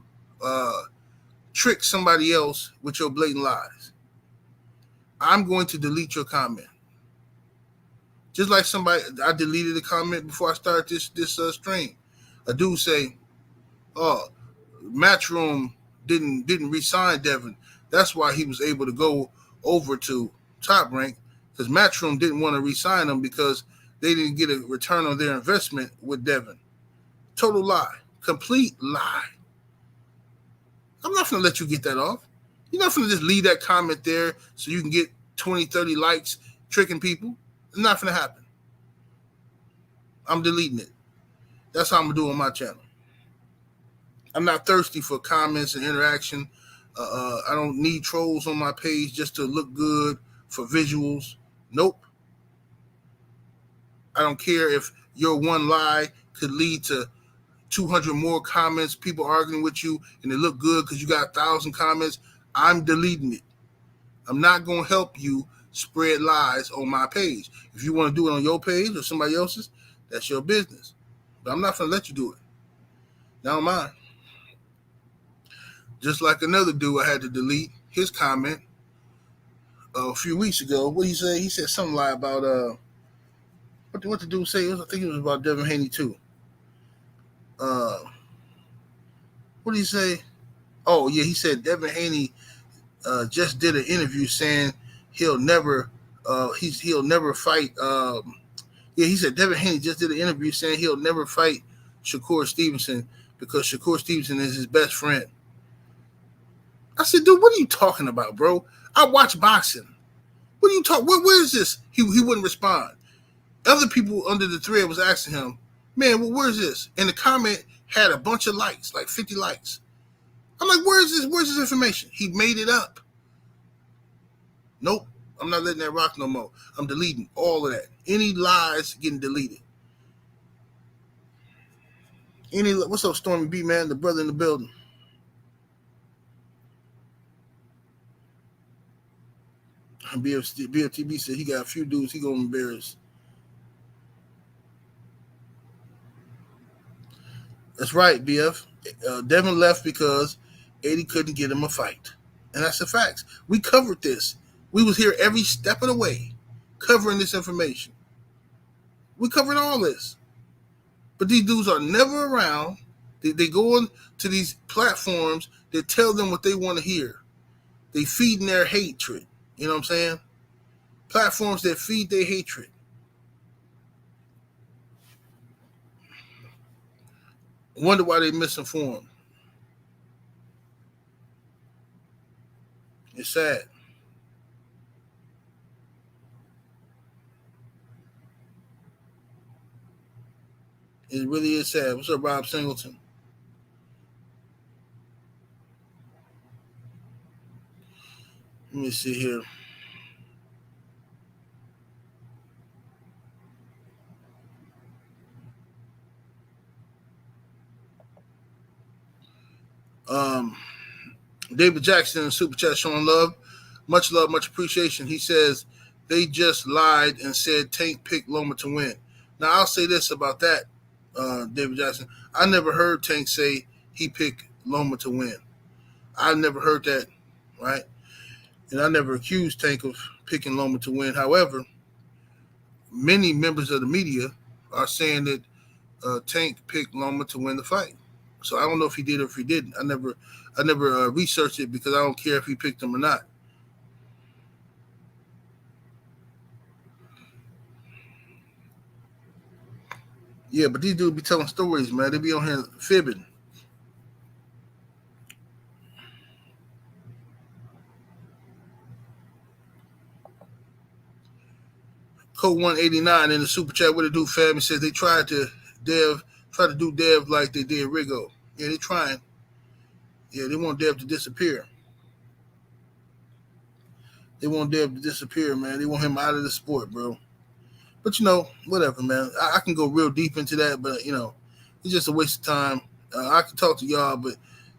trick somebody else with your blatant lies. I'm going to delete your comment. Just like I deleted a comment before I started this stream. A dude say, "Oh, Matchroom didn't re-sign Devin. That's why he was able to go over to Top Rank, because Matchroom didn't want to re-sign him because they didn't get a return on their investment with Devin." Total lie. Complete lie. I'm not going to let you get that off. You're not going to just leave that comment there so you can get 20, 30 likes tricking people. It's not going to happen. I'm deleting it. That's how I'm going to do on my channel. I'm not thirsty for comments and interaction. I don't need trolls on my page just to look good for visuals. Nope. I don't care if your one lie could lead to 200 more comments, people arguing with you, and they look good because you got 1,000 comments. I'm deleting it. I'm not going to help you spread lies on my page. If you want to do it on your page or somebody else's, that's your business. But I'm not going to let you do it. Not mine. Just like another dude, I had to delete his comment a few weeks ago. What did he say? He said something lie about what the dude say? I think it was about Devin Haney too. What did he say? Oh yeah, he said Devin Haney just did an interview saying he'll never fight. He said Devin Haney just did an interview saying he'll never fight Shakur Stevenson because Shakur Stevenson is his best friend. I said, dude, what are you talking about, bro? I watch boxing. What are you talking? Where is this? He wouldn't respond. Other people under the thread was asking him, man, well, where's this? And the comment had a bunch of likes, like 50 likes. I'm like, where's this? Where's this information? He made it up. Nope. I'm not letting that rock no more. I'm deleting all of that. Any lies getting deleted. What's up, Stormy B, man? The brother in the building. BFTB said he got a few dudes he gonna embarrass. That's right, BF. Devin left because Eddie couldn't get him a fight. And that's the facts. We covered this. We was here every step of the way covering this information. We covered all this. But these dudes are never around. They go on to these platforms that tell them what they want to hear. They feeding their hatred. You know what I'm saying? Platforms that feed their hatred. Wonder why they misinformed. It's sad. It really is sad. What's up, Rob Singleton? Let me see here. David Jackson in Super Chat showing love, much appreciation. He says they just lied and said Tank picked Loma to win. Now I'll say this about that, David Jackson. I never heard Tank say he picked Loma to win. I never heard that, right? And I never accused Tank of picking Loma to win. However, many members of the media are saying that Tank picked Loma to win the fight. So I don't know if he did or if he didn't. I never researched it because I don't care if he picked him or not. Yeah, but these dudes be telling stories, man. They be on here fibbing. Code 189 in the Super Chat, what it do, fam? It says they tried to do Dev like they did Rigo. Yeah, they trying. Yeah, they want Dev to disappear. They want Dev to disappear, man. They want him out of the sport, bro. But, whatever, man. I can go real deep into that, but, it's just a waste of time. I can talk to y'all, but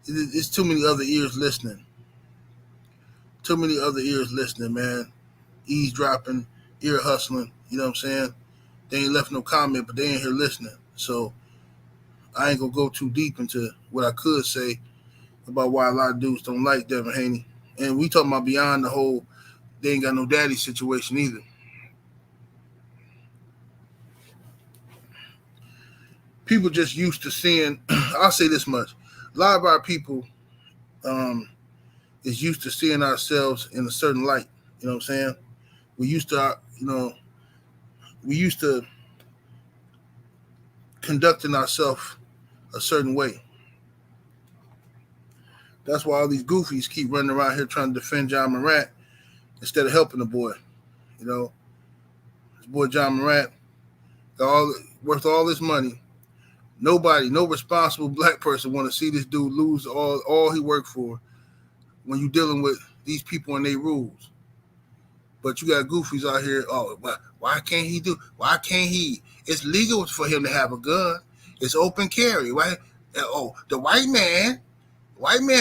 It's too many other ears listening. Too many other ears listening, man. Eavesdropping, ear hustling. You know what I'm saying? They ain't left no comment, but they ain't here listening. So I ain't gonna go too deep into what I could say about why a lot of dudes don't like Devin Haney. And we talking about beyond the whole they ain't got no daddy situation either. People just used to seeing, I'll say this much, a lot of our people is used to seeing ourselves in a certain light. You know what I'm saying? We used to, we used to conducting ourselves a certain way. That's why all these goofies keep running around here trying to defend John Morant instead of helping the boy. You know, this boy John Morant got worth all this money. Nobody, no responsible black person want to see this dude lose all he worked for when you're dealing with these people and their rules. But you got goofies out here, why can't he do? Why can't he? It's legal for him to have a gun. It's open carry, right? The white man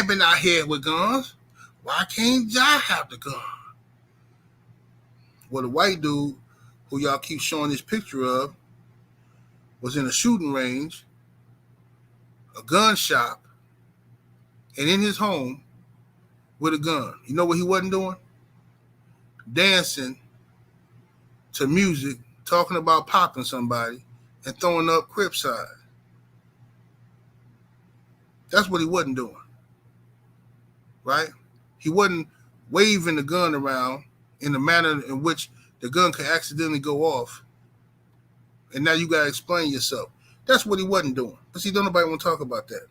been out here with guns. Why can't y'all have the gun? Well, the white dude who y'all keep showing this picture of was in a shooting range, a gun shop, and in his home with a gun. You know what he wasn't doing? Dancing to music, talking about popping somebody, and throwing up crip side. That's what he wasn't doing, right? He wasn't waving the gun around in the manner in which the gun could accidentally go off, and now you got to explain yourself. That's what he wasn't doing. But see, don't nobody want to talk about that.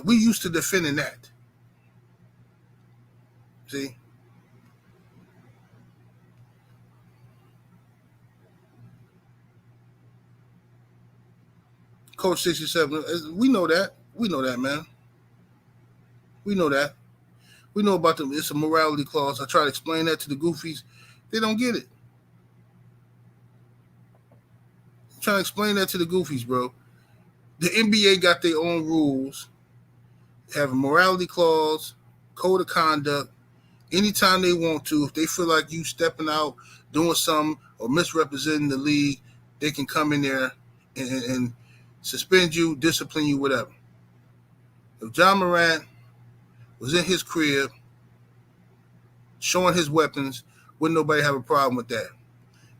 We used to defending that. See? Coach 67, we know that. We know that, man. We know that. We know about it's a morality clause. I try to explain that to the goofies. They don't get it. I'm trying to explain that to the goofies, bro. The NBA got their own rules, have a morality clause, code of conduct. Anytime they want to, if they feel like you stepping out, doing something, or misrepresenting the league, they can come in there and suspend you, discipline you, whatever. If John Morant was in his crib showing his weapons, wouldn't nobody have a problem with that.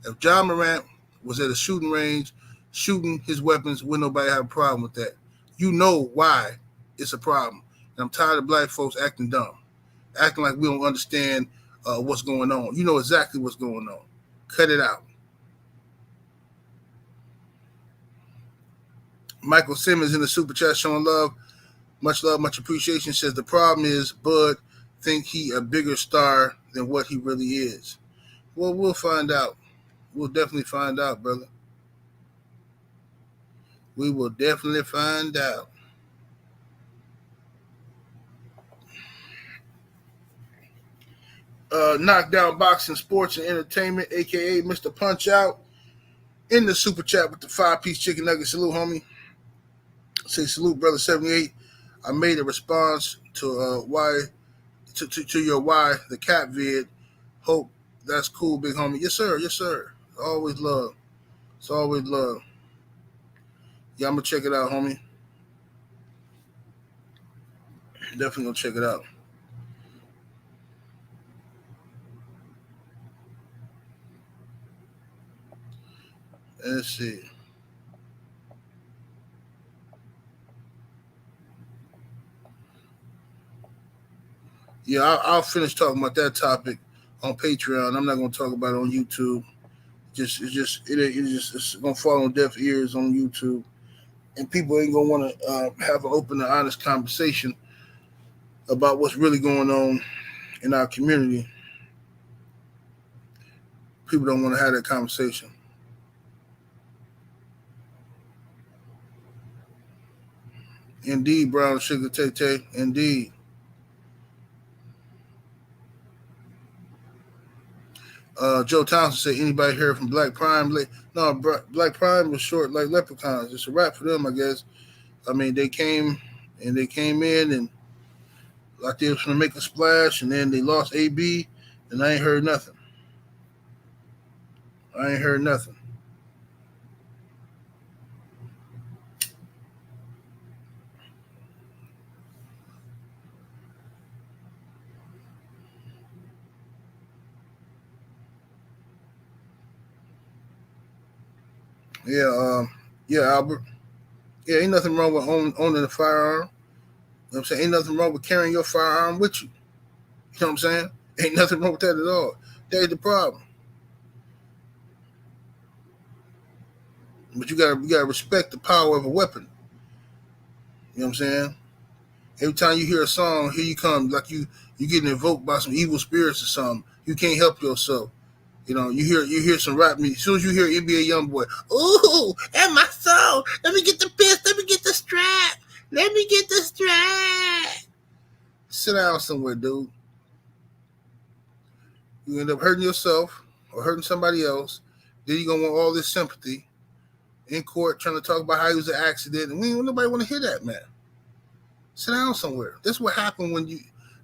If John Morant was at a shooting range shooting his weapons, wouldn't nobody have a problem with that. You know why it's a problem. And I'm tired of black folks acting dumb, acting like we don't understand what's going on. You know exactly what's going on. Cut it out. Michael Simmons in the super chat showing love, much appreciation. Says the problem is Bud think he a bigger star than what he really is. Well, we'll find out. We'll definitely find out, brother. We will definitely find out. Knockdown Boxing Sports and Entertainment, a.k.a. Mr. Punch Out, in the super chat with the 5-piece chicken nugget. Salute, homie. Say salute, brother 78. I made a response to your why the cat vid. Hope that's cool, big homie. Yes, sir. Yes, sir. Always love. It's always love. Yeah, I'm gonna check it out, homie. Definitely gonna check it out. Let's see. Yeah, I'll finish talking about that topic on Patreon. I'm not gonna talk about it on YouTube. It's gonna fall on deaf ears on YouTube, and people ain't gonna want to have an open and honest conversation about what's really going on in our community. People don't want to have that conversation. Indeed, brown sugar Tay. Indeed. Joe Townsend said, anybody heard from Black Prime? No, Black Prime was short like leprechauns. It's a wrap for them, I guess. I mean, they came in and like they was gonna make a splash, and then they lost AB, and I ain't heard nothing. Yeah, yeah, Albert. Yeah, ain't nothing wrong with owning a firearm. You know what I'm saying? Ain't nothing wrong with carrying your firearm with you. You know what I'm saying? Ain't nothing wrong with that at all. That's the problem. But you gotta respect the power of a weapon. You know what I'm saying? Every time you hear a song, here you come, like you getting invoked by some evil spirits or something. You can't help yourself. You know, you hear some rap music. As soon as you hear NBA YoungBoy, ooh, and my soul. Let me get the piss. Let me get the strap. Let me get the strap. Sit down somewhere, dude. You end up hurting yourself or hurting somebody else. Then you're gonna want all this sympathy in court trying to talk about how it was an accident. And nobody want to hear that, man. Sit down somewhere. That's what happened when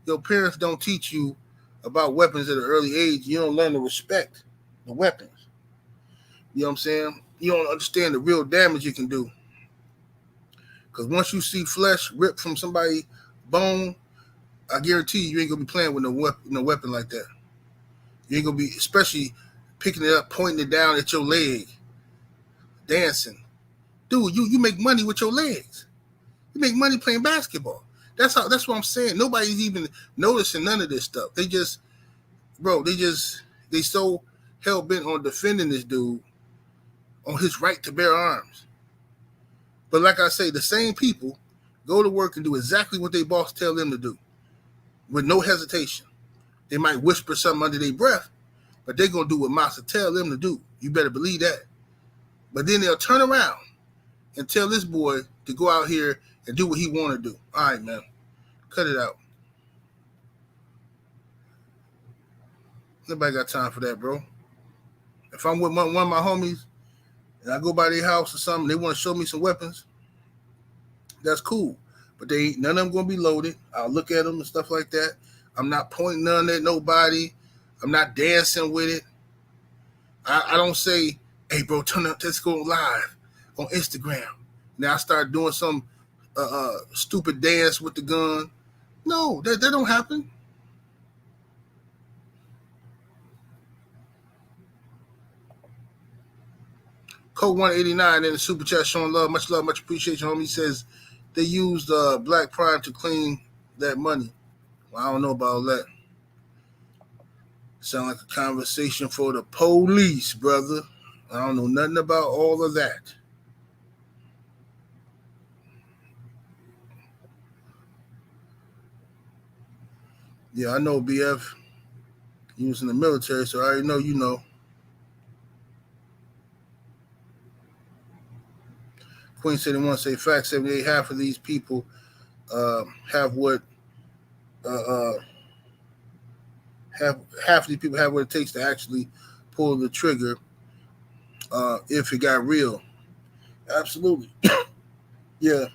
your parents don't teach you about weapons at an early age. You don't learn to respect the weapons. You know what I'm saying? You don't understand the real damage you can do. Because once you see flesh ripped from somebody's bone, I guarantee you ain't gonna be playing with no weapon like that. You ain't gonna be, especially picking it up, pointing it down at your leg, dancing. Dude, you make money with your legs. You make money playing basketball. That's what I'm saying. Nobody's even noticing none of this stuff. They so hell bent on defending this dude on his right to bear arms. But like I say, the same people go to work and do exactly what their boss tell them to do with no hesitation. They might whisper something under their breath, but they're going to do what Massa tell them to do. You better believe that. But then they'll turn around and tell this boy to go out here and do what he want to do. All right, man. Cut it out. Nobody got time for that, bro. If I'm with one of my homies and I go by their house or something, they want to show me some weapons, that's cool. But none of them going to be loaded. I'll look at them and stuff like that. I'm not pointing none at nobody. I'm not dancing with it. I don't say, hey, bro, turn up, let's go live on Instagram. Now I start doing some stupid dance with the gun. No, that don't happen. Code 189 in the super chat showing love, much appreciation, homie. He says they used Black Prime to clean that money. Well, I don't know about that. Sound like a conversation for the police, brother. I don't know nothing about all of that. Yeah, I know BF. He was in the military, so I already know you know. Queen said they want to say fact 78. Half of these people have what half of these people have what it takes to actually pull the trigger if it got real. Absolutely. Yeah.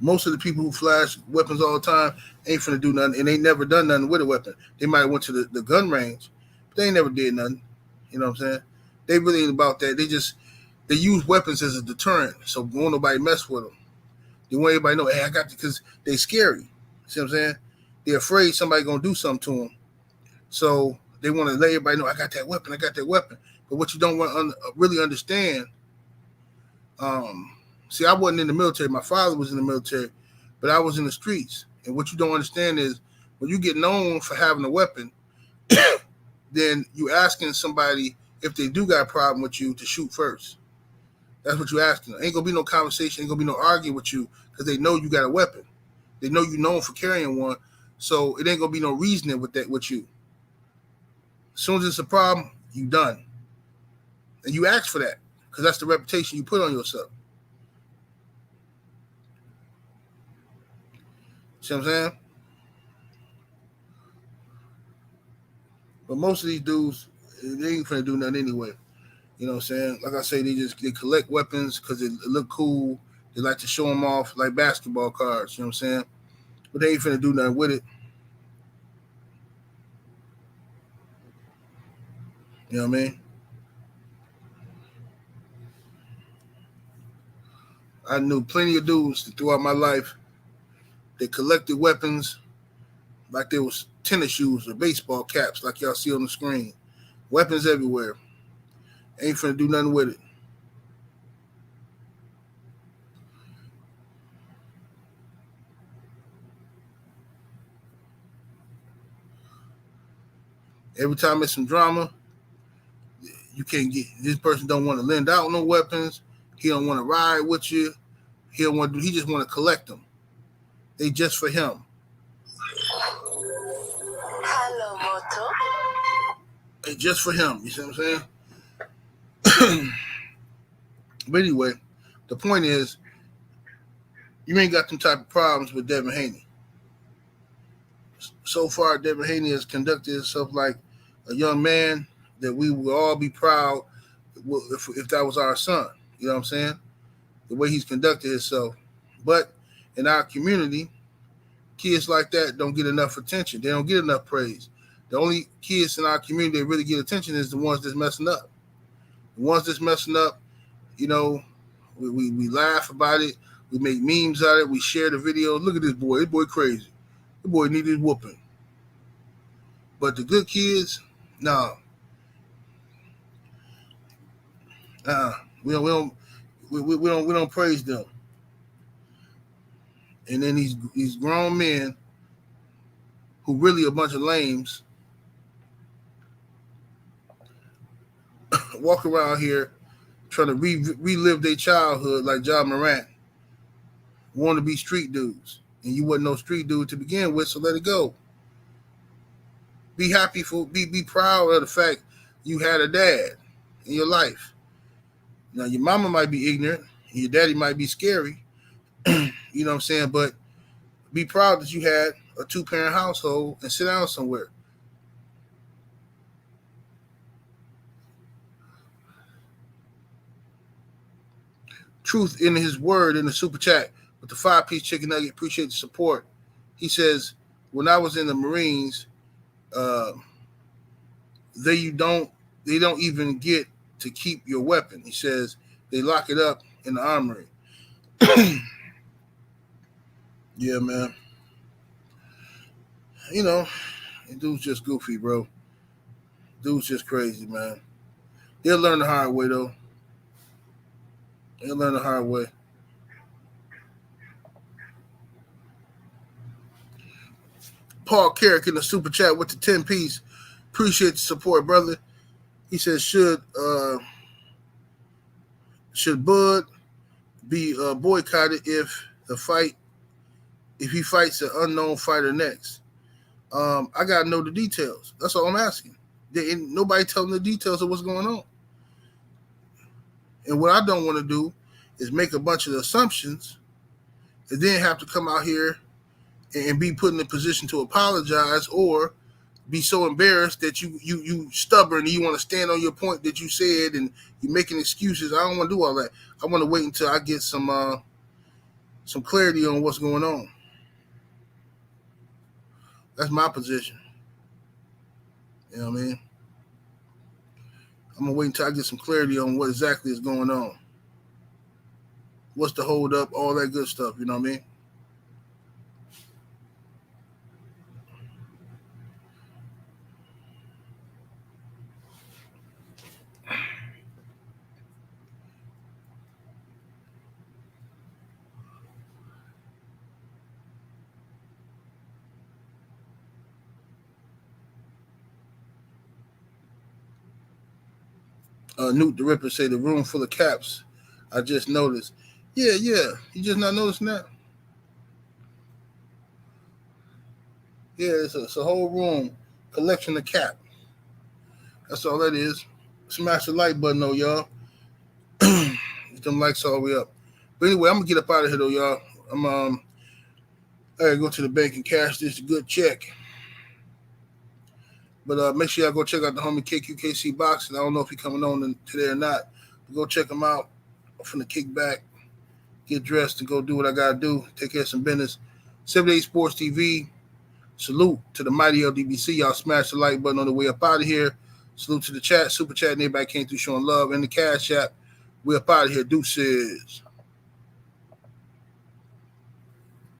Most of the people who flash weapons all the time ain't finna do nothing, and they never done nothing with a weapon. They might have went to the gun range, but they ain't never did nothing. You know what I'm saying? They really ain't about that. They use weapons as a deterrent, so won't nobody mess with them. They want everybody to know, hey, I got you, because they scary. See what I'm saying? They're afraid somebody gonna do something to them, so they want to let everybody know, I got that weapon. But what you don't want to really understand, see, I wasn't in the military. My father was in the military, but I was in the streets. And what you don't understand is when you get known for having a weapon, then you asking somebody if they do got a problem with you to shoot first. That's what you asking. Ain't gonna be no conversation. Ain't gonna be no arguing with you because they know you got a weapon. They know you known for carrying one, so it ain't gonna be no reasoning with you. As soon as it's a problem, you done, and you ask for that because that's the reputation you put on yourself. See what I'm saying? But most of these dudes, they ain't finna do nothing anyway. You know what I'm saying? Like I say, they collect weapons because it look cool. They like to show them off like basketball cards, you know what I'm saying? But they ain't finna do nothing with it. You know what I mean? I knew plenty of dudes throughout my life that collected weapons like they was tennis shoes or baseball caps, like y'all see on the screen. Weapons everywhere. Ain't finna do nothing with it. Every time there's some drama, you can't get this person don't want to lend out no weapons. He don't want to ride with you. He don't want to. He just want to collect them. They just for him. Hello, Moto. They just for him. You see what I'm saying? But anyway, the point is, you ain't got them type of problems with Devin Haney. So far, Devin Haney has conducted himself like a young man that we would all be proud if that was our son. You know what I'm saying? The way he's conducted himself. But in our community, kids like that don't get enough attention. They don't get enough praise. The only kids in our community that really get attention is the ones that's messing up. The ones that's messing up, you know, we laugh about it. We make memes out of it. We share the video. Look at this boy. This boy crazy. This boy need his whooping. But the good kids, no. We don't praise them. And then these grown men who really a bunch of lames walk around here trying to relive their childhood like John Morant, want to be street dudes. And you wasn't no street dude to begin with, so let it go. Be happy be proud of the fact you had a dad in your life. Now your mama might be ignorant, and your daddy might be scary, you know what I'm saying? But be proud that you had a 2-parent household and sit down somewhere. Truth in his word in the super chat with the 5-piece chicken nugget. Appreciate the support. He says, when I was in the Marines, they don't even get to keep your weapon. He says they lock it up in the armory. Yeah, man. You know, dude's just goofy, bro. Dude's just crazy, man. He'll learn the hard way, though. He'll learn the hard way. Paul Carrick in the super chat with the 10-piece. Appreciate the support, brother. He says, should Bud be boycotted if he fights an unknown fighter next? I gotta know the details. That's all I'm asking. There ain't nobody telling the details of what's going on. And what I don't want to do is make a bunch of assumptions and then have to come out here and be put in a position to apologize or be so embarrassed that you stubborn and you want to stand on your point that you said and you're making excuses. I don't want to do all that. I want to wait until I get some clarity on what's going on. That's my position. You know what I mean? I'm going to wait until I get some clarity on what exactly is going on. What's the hold up, all that good stuff, you know what I mean? Newt the Ripper say the room full of caps. I just noticed. Yeah. You just not noticing that? Yeah, it's a whole room collection of cap. That's all that is. Smash the like button, though, y'all. Get them likes all the way up. But anyway, I'm gonna get up out of here, though, y'all. I gotta go to the bank and cash this good check. But make sure y'all go check out the homie KQKC Boxing. I don't know if he's coming on today or not. But go check him out. I'm finna kick back get dressed, and go do what I gotta do. Take care of some business. 78 Sports TV. Salute to the mighty LDBC. Y'all smash the like button on the way up out of here. Salute to the chat, super chat, and everybody came through showing love in the Cash App. We up out of here. Deuces.